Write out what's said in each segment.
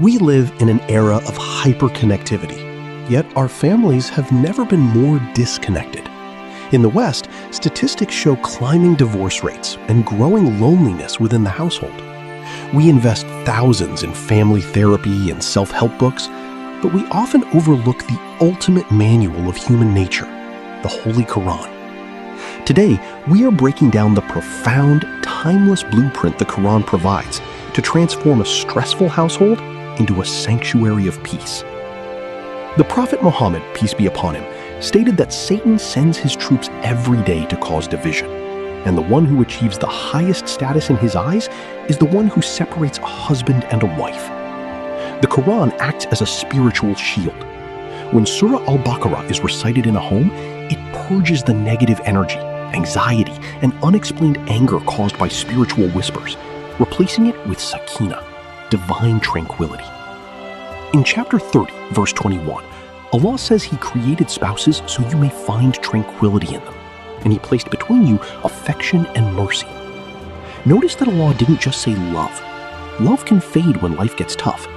We live in an era of hyperconnectivity, yet our families have never been more disconnected. In the West, statistics show climbing divorce rates and growing loneliness within the household. We invest thousands in family therapy and self-help books, but we often overlook the ultimate manual of human nature, the Holy Quran. Today, we are breaking down the profound, timeless blueprint the Quran provides to transform a stressful household into a sanctuary of peace. The Prophet Muhammad, peace be upon him, stated that Satan sends his troops every day to cause division, and the one who achieves the highest status in his eyes is the one who separates a husband and a wife. The Quran acts as a spiritual shield. When Surah Al-Baqarah is recited in a home, it purges the negative energy, anxiety, and unexplained anger caused by spiritual whispers, replacing it with sakina, divine tranquility. In chapter 30, verse 21, Allah says He created spouses so you may find tranquility in them, and He placed between you affection and mercy. Notice that Allah didn't just say love. Love can fade when life gets tough,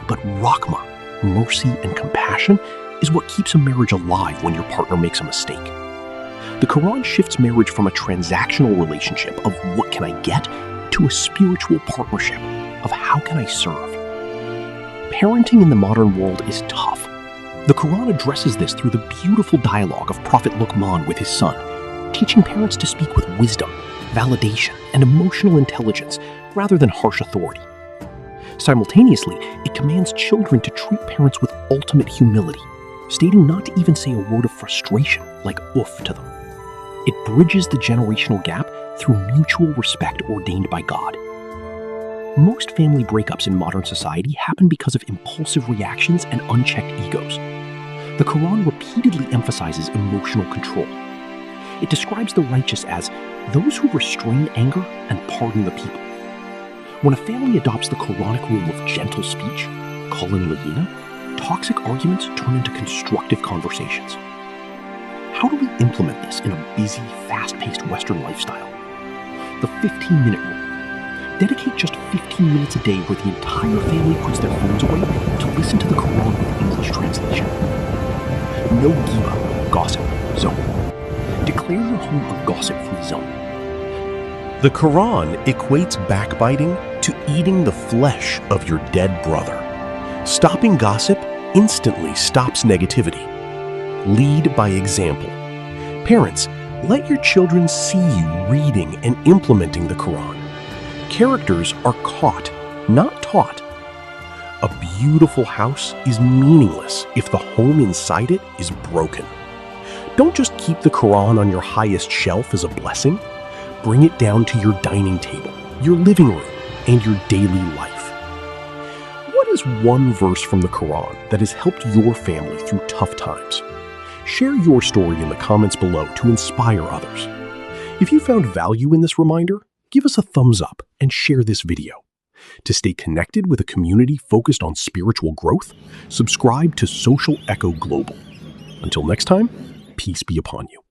but rahmah, mercy and compassion, is what keeps a marriage alive when your partner makes a mistake. The Quran shifts marriage from a transactional relationship of what can I get to a spiritual partnership of how can I serve. Parenting in the modern world is tough. The Quran addresses this through the beautiful dialogue of Prophet Luqman with his son, teaching parents to speak with wisdom, validation, and emotional intelligence rather than harsh authority. Simultaneously, it commands children to treat parents with ultimate humility, stating not to even say a word of frustration like oof to them. It bridges the generational gap through mutual respect ordained by God. Most family breakups in modern society happen because of impulsive reactions and unchecked egos. The Quran repeatedly emphasizes emotional control. It describes the righteous as those who restrain anger and pardon the people. When a family adopts the Quranic rule of gentle speech, Qawlan Layyina, toxic arguments turn into constructive conversations. How do we implement this in a busy, fast-paced Western lifestyle? The 15-minute rule. Dedicate just 15 minutes a day where the entire family puts their phones away to listen to the Quran with English translation. No ghibah, gossip, zone. Declare your home a gossip-free zone. The Quran equates backbiting to eating the flesh of your dead brother. Stopping gossip instantly stops negativity. Lead by example. Parents, let your children see you reading and implementing the Quran. Characters are caught, not taught. A beautiful house is meaningless if the home inside it is broken. Don't just keep the Quran on your highest shelf as a blessing. Bring it down to your dining table, your living room, and your daily life. What is one verse from the Quran that has helped your family through tough times? Share your story in the comments below to inspire others. If you found value in this reminder, give us a thumbs up and share this video. To stay connected with a community focused on spiritual growth, subscribe to Social Echo Global. Until next time, peace be upon you.